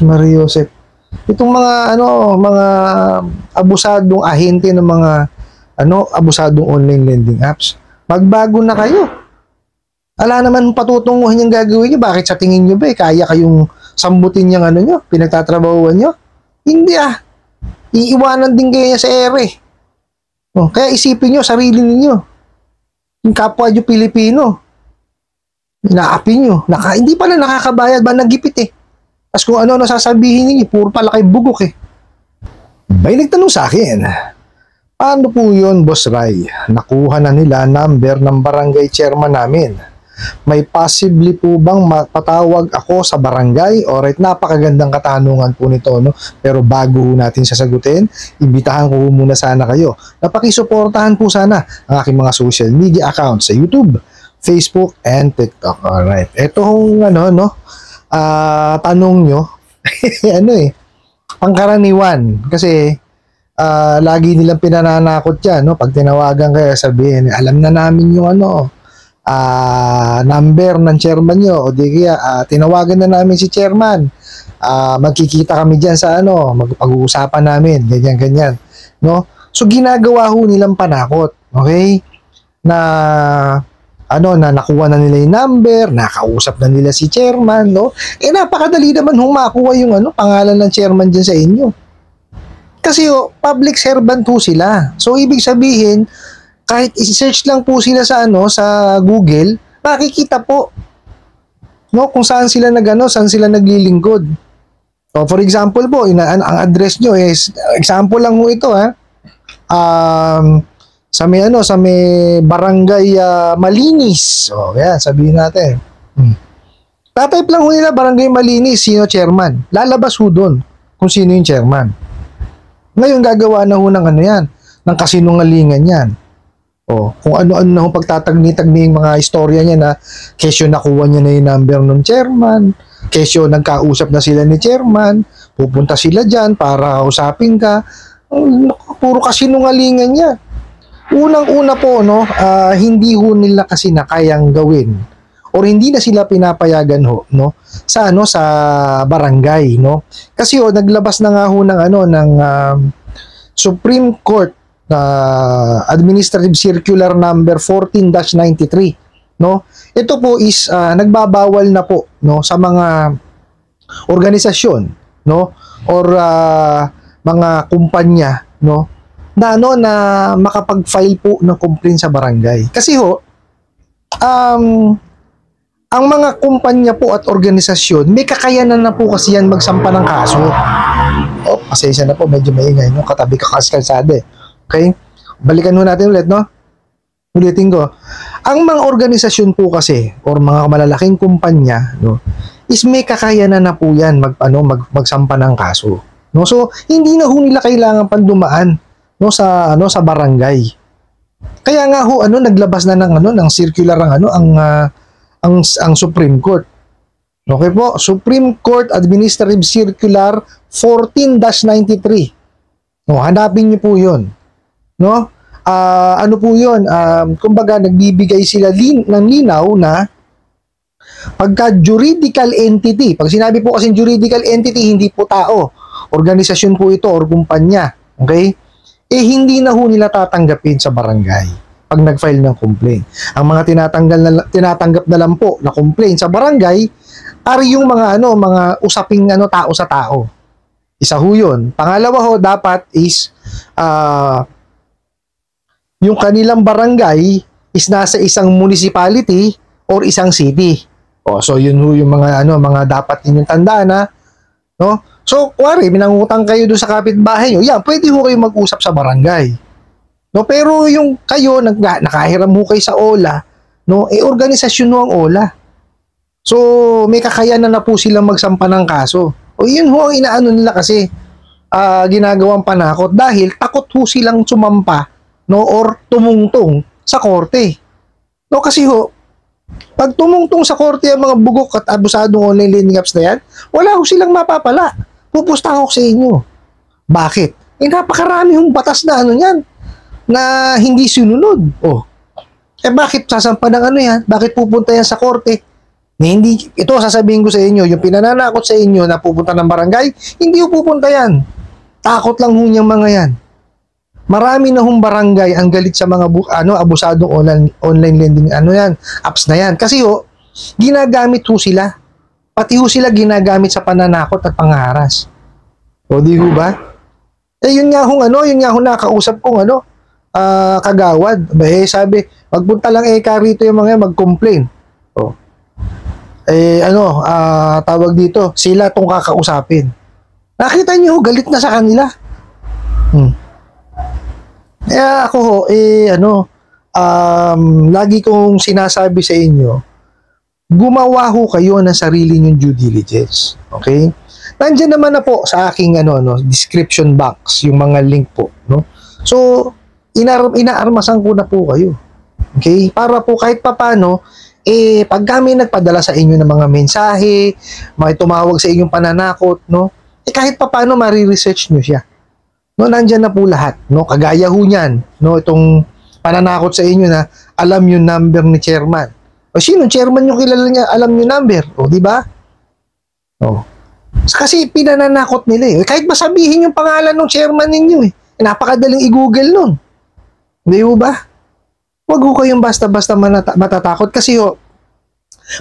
Mario Joseph. Itong mga mga abusadong ahente ng mga abusadong online lending apps. Magbago na kayo. Ala naman patutunguhin yung gagawin nyo. Bakit sa tingin nyo ba kaya kayong sambutin yung nyo, pinagtatrabahuan nyo? Hindi Iiwanan din kayo niya sa ere. Kaya isipin nyo, sarili ninyo. Yung kapwa nyo Pilipino. Inaapi nyo. Hindi pala nakakabayad ba nagipit Tapos kung ano sasabihin ninyo, puro pala kay bugok May nagtanong sa akin, paano po yun, Boss Ray? Nakuha na nila number ng barangay chairman namin. May possibly po bang mapatawag ako sa barangay? Alright, napakagandang katanungan po nito, Pero bago natin sasagutin, imbitahan ko muna sana kayo. Napakisuportahan po sana ang aking mga social media accounts sa YouTube, Facebook, and TikTok. Alright, etong tanong nyo, pangkaraniwan. Kasi, lagi nilang pinananakot yan, Pag tinawagan kayo, sabihin, alam na namin yung number ng chairman nyo, o di kaya, tinawagan na namin si chairman, magkikita kami dyan sa magpag-uusapan namin, ganyan, So, ginagawa ho nilang panakot, okay? Na nakuha na nila yung number, nakausap na nila si chairman, napakadali naman makuha yung pangalan ng chairman dyan sa inyo. Kasi public servant ho sila. So, ibig sabihin, kahit i-search lang po sila sa sa Google, makikita po kung saan sila saan sila naglilingkod. For example po, ang address nyo is, example lang mo ito sa may barangay Malinis. Yan, sabihin natin. Tatype lang ho nila barangay Malinis, sino chairman. Lalabas ho doon kung sino yung chairman. Ngayon gagawa na ho ng yan, ng kasinungalingan yan. Kung ano-ano na ho pagtatagni-tagni yung mga istorya niya na kesyo nakuha niya na yung number ng chairman, kesyo nagkausap na sila ni chairman, pupunta sila dyan para usapin ka. Puro kasinungalingan niya. Unang-una po, hindi ho nila kasi na kayang gawin or hindi na sila pinapayagan sa sa barangay, Kasi naglabas na nga ho ng Supreme Court Administrative Circular number 14-93, Ito po is nagbabawal na po, sa mga organisasyon, or mga kumpanya, na makapag-file po ng complaint sa barangay. Kasi ang mga kumpanya po at organisasyon, may kakayanan na po kasi yan magsampa ng kaso. Pasensya na po, medyo maingay, katabi ka kalsada Okay? Balikan natin ulit, Ulitin ko. Ang mga organisasyon po kasi, or mga malalaking kumpanya, is may kakayanan na po yan magsampa ng kaso. So, hindi na ho nila kailangan pandumaan sa barangay. Kaya nga naglabas na ng circular ang Supreme Court. Okay po, Supreme Court Administrative Circular 14-93. Hanapin niyo po 'yon. Ano po 'yon? Kumbaga nagbibigay sila ng linaw na pagka juridical entity. Pag sinabi po kasi juridical entity, hindi po tao. Organisasyon po ito or kumpanya. Okay? Hindi na ho nila tatanggapin sa barangay pag nag-file ng complaint. Ang mga tinatanggap na lang po na complaint sa barangay ay yung mga usaping tao sa tao. Isa ho 'yun. Pangalawa ho, dapat is yung kanilang barangay is nasa isang municipality or isang city. So yun ho yung mga dapat ninyong tandaan So, kuwari, minangutang kayo doon sa kapitbahay nyo, pwede ho kayo mag-usap sa barangay. Pero yung kayo, nakahiram ho kayo sa OLA, organisasyon ho ang OLA. So, may kakayanan na po silang magsampa ng kaso. Yun ho ang inaano nila kasi, ginagawang panakot dahil takot ho silang sumampa, or tumungtong sa korte. Kasi pag tumungtong sa korte ang mga bugok at abusadong online lending apps na yan, wala ho silang mapapala. Pupusta ako sa inyo. Bakit? Napakarami hong batas na yan, na hindi sinunod. Bakit sasampa ng yan? Bakit pupunta yan sa korte? Na hindi, ito sasabihin ko sa inyo, yung pinananakot sa inyo na pupunta ng barangay, hindi po pupunta yan. Takot lang ho niyang mga yan. Marami na hong barangay ang galit sa mga abusadong online lending apps na yan. Kasi ginagamit ho sila. Pati ho sila ginagamit sa pananakot at pangharas. O di ho ba? Yun nga hong nakausap kong kagawad. Sabi, magpunta lang rito yung mga yan, mag-complain. O. Tawag dito, sila tong kakausapin. Nakita niyo, galit na sa kanila. Kaya ako lagi kong sinasabi sa inyo, gumawa ho kayo ng sarili niyong due diligence. Okay? Nandiyan naman na po sa aking description box yung mga link po, no? So, inaarmasan ko na po kayo. Okay? Para po kahit papano, pag kami nagpadala sa inyo ng mga mensahe, may tumawag sa inyong pananakot, no? Kahit paano mariresearch nyo siya. No, nandyan na po lahat, no? Kagaya ho niyan, no? Itong pananakot sa inyo na alam yung number ni chairman. O sino chairman yung kilala niya, alam yung number, o di ba? O. Kasi pinananakot nila Kahit ba sabihin yung pangalan ng chairman ninyo napakadaling i-google nun. Di ba? Huwag ho kayong basta-basta matatakot kasi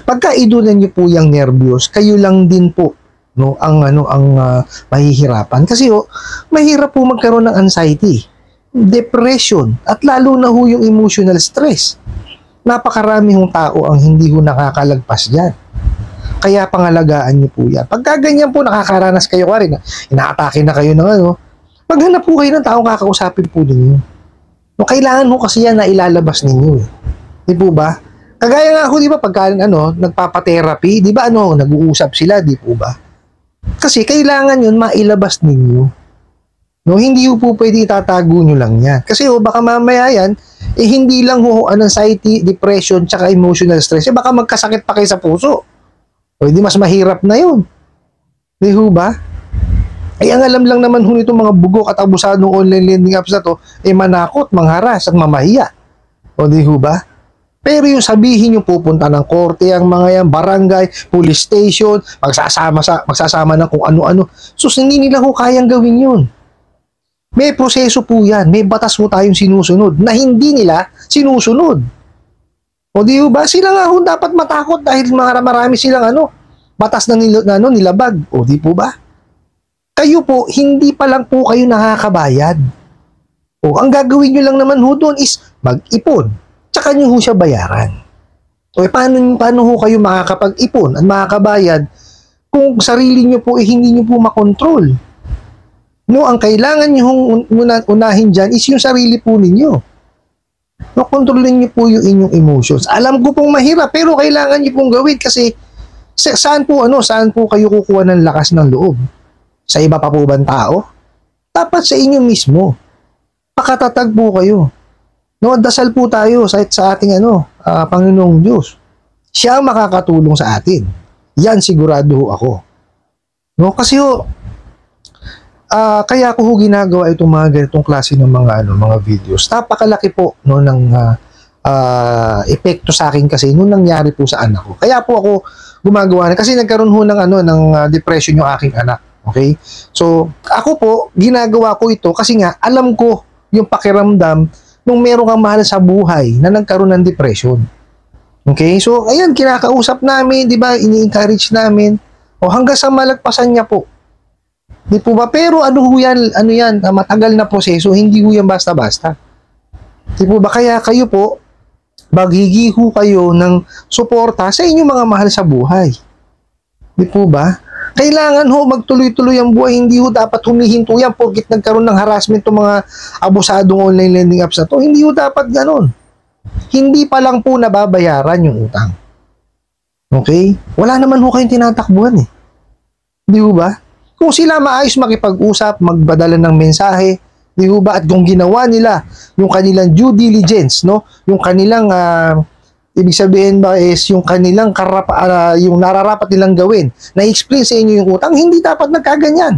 pagka idulan niyo po yung nervyos, kayo lang din po ang mahihirapan kasi mahirap po magkaroon ng anxiety, depression at lalo na ho yung emotional stress. Napakarami hong tao ang hindi ho nakakalagpas diyan. Kaya pangalagaan niyo po yan. Pagka ganyan po nakakaranas kayo na inaatake na kayo ng maghanap po kayo ng taong kakausapin po ninyo. No, kailangan ho kasi yan na ilalabas ninyo. Di po ba? Kagaya nga ako, di ba, pagka nagpapa-therapy, di ba, nag-uusap sila, di po ba? Kasi kailangan yun mailabas ninyo. No, hindi po pwede itatago nyo lang yan. Kasi baka mamaya yan, hindi lang anxiety, depression, tsaka emotional stress. Baka magkasakit pa kayo sa puso. O hindi mas mahirap na yun. Di ba? Ang alam lang naman nitong mga bugok at abusadong online lending apps na to, manakot, mangharas, at mamahiya. O di ba? Pero yung sabihin yung pupunta ng korte, ang mga yan, barangay, police station, magsasama na kung ano-ano. So, hindi nila kayang gawin yun. May proseso po yan. May batas po tayong sinusunod na hindi nila sinusunod. O di ba? Sila nga dapat matakot dahil marami silang batas na nilabag. O di po ba? Kayo po, hindi pa lang po kayo nakakabayad. O, ang gagawin nyo lang naman doon is mag-ipon. Tsaka nyo siya bayaran. O, paano kayo makakapag-ipon at makakabayad kung sarili nyo po hindi nyo po makontrol? No, ang kailangan nyo unahin dyan is yung sarili po ninyo. No, kontrolin nyo po yung inyong emotions. Alam ko pong mahirap, pero kailangan nyo pong gawin kasi saan po kayo kukuha ng lakas ng loob? Sa iba pa po bang tao? Dapat sa inyo mismo. Pakatatag po kayo. No, dasal po tayo sa ating Panginoong Diyos. Siya ang makakatulong sa atin. Yan sigurado ako. No, kasi kaya ko ginagawa itong mga ganitong klase ng mga videos. Napakalaki po ng epekto sa akin kasi nung nangyari po sa anak ko. Kaya po ako gumagawa kasi nagkaroon ng depression yung aking anak. Okay? So, ako po ginagawa ko ito kasi nga alam ko yung pakiramdam nung meron kang mahal sa buhay na nagkaroon ng depression. Okay? So, ayan, kinakausap namin, di ba? Ini-encourage namin. Hanggang sa malagpasan niya po. Di po ba? Pero yan, matagal na proseso, hindi po yan basta-basta. Di po ba? Kaya kayo po, maghigiho kayo ng suporta sa inyong mga mahal sa buhay. Di po ba? Kailangan magtuloy-tuloy ang buhay, hindi dapat humihinto yan porkit nagkaroon ng harassment ng mga abusadong online lending apps na to. Hindi dapat ganon. Hindi pa lang po nababayaran yung utang. Okay? Wala naman kayong tinatakbuhan Di ba? Kung sila maayos makipag-usap, magbadala ng mensahe, di ba? At kung ginawa nila yung kanilang due diligence, no? Yung kanilang ibig sabihin ba is yung kanilang yung nararapat nilang gawin, na-explain sa inyo yung utang, hindi dapat nagkaganyan.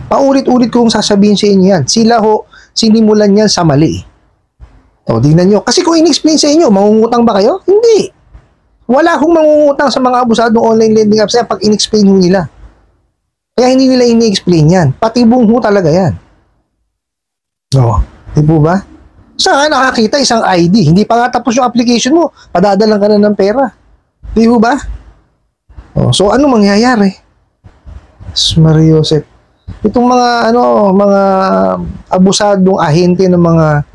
Paulit-ulit kong sasabihin sa inyo yan. Sila sinimulan yan sa mali. O, tingnan nyo. Kasi kung in-explain sa inyo, mangungutang ba kayo? Hindi. Wala akong mangungutang sa mga abusadong online lending apps yan pag in-explain ho nila. Kaya hindi nila ini-explain yan. Patibong ho talaga yan. Oo. Di po ba? Saan ka nakakita isang ID? Hindi pa nga tapos yung application mo. Padadalang ka na ng pera. Di po ba? Oh, so ano mangyayari? Mariosep. Itong mga abusadong ahente ng mga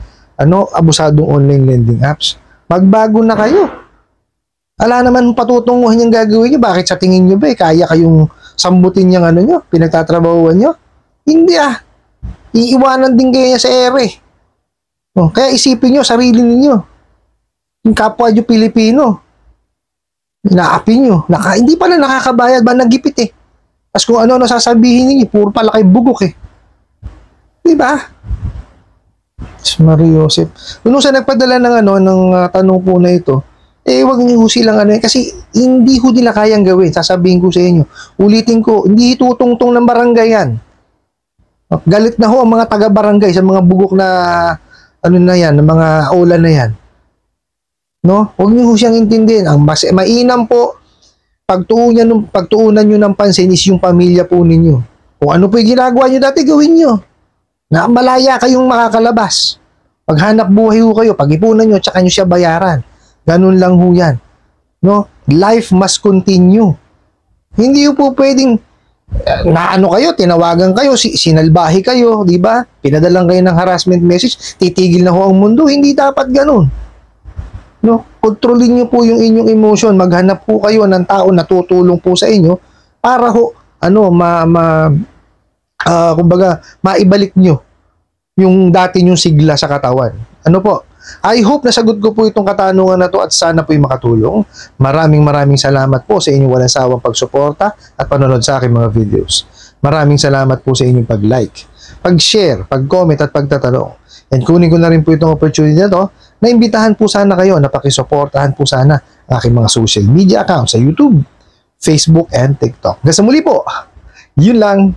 abusadong online lending apps. Magbago na kayo. Ala naman patutunguhan yung gagawin nyo. Bakit sa tingin nyo ba kaya kayong sambutin yung nyo, pinagtatrabahuan nyo? Hindi iiwanan din kayo sa ere. Oh, kaya isipin nyo, sarili ninyo. Yung kapwa nyo Pilipino. Inaapi nyo. Hindi pala nakakabayad ba nagipit eh. Tapos kung ano sasabihin ninyo, puro pala kayo bugok eh. Diba? Mariosep. Nung sa nagpadala ng tanong po na ito, wag niyo silang kasi hindi ho nila kayang gawin. Sasabihin ko sa inyo. Ulitin ko, hindi tutungtong ng barangay yan. Galit na ho ang mga taga-barangay sa mga bugok na na yan, ng mga ola na yan. No? Huwag niyo ho siyang intindihin. Ang mas mainam po, pagtuunan nyo ng pansin is yung pamilya po ninyo. Kung ano po yung ginagawa nyo dati, gawin nyo. Na malaya kayong makakalabas. Paghanap buhay ho kayo, pag-ipunan nyo, tsaka nyo siya bayaran. Ganun lang ho yan. No? Life must continue. Hindi po pwedeng kayo, tinawagan kayo, sinalbahi kayo, di ba? Pinadalang kayo ng harassment message, titigil na ho ang mundo. Hindi dapat ganun. No? Kontrolin niyo po yung inyong emotion. Maghanap po kayo ng tao na tutulong po sa inyo para ho, kumbaga, maibalik nyo yung dati nyong sigla sa katawan. Ano po? I hope nasagot ko po itong katanungan na to at sana po'y makatulong. Maraming salamat po sa inyong walang sawang pagsuporta at panonood sa aking mga videos. Maraming salamat po sa inyong pag-like, pag-share, pag-comment at pagtatanong. And kunin ko na rin po itong opportunity na to na imbitahan po sana kayo na pakisuportahan po sana ang aking mga social media accounts sa YouTube, Facebook, and TikTok. Hanggang sa muli po, yun lang.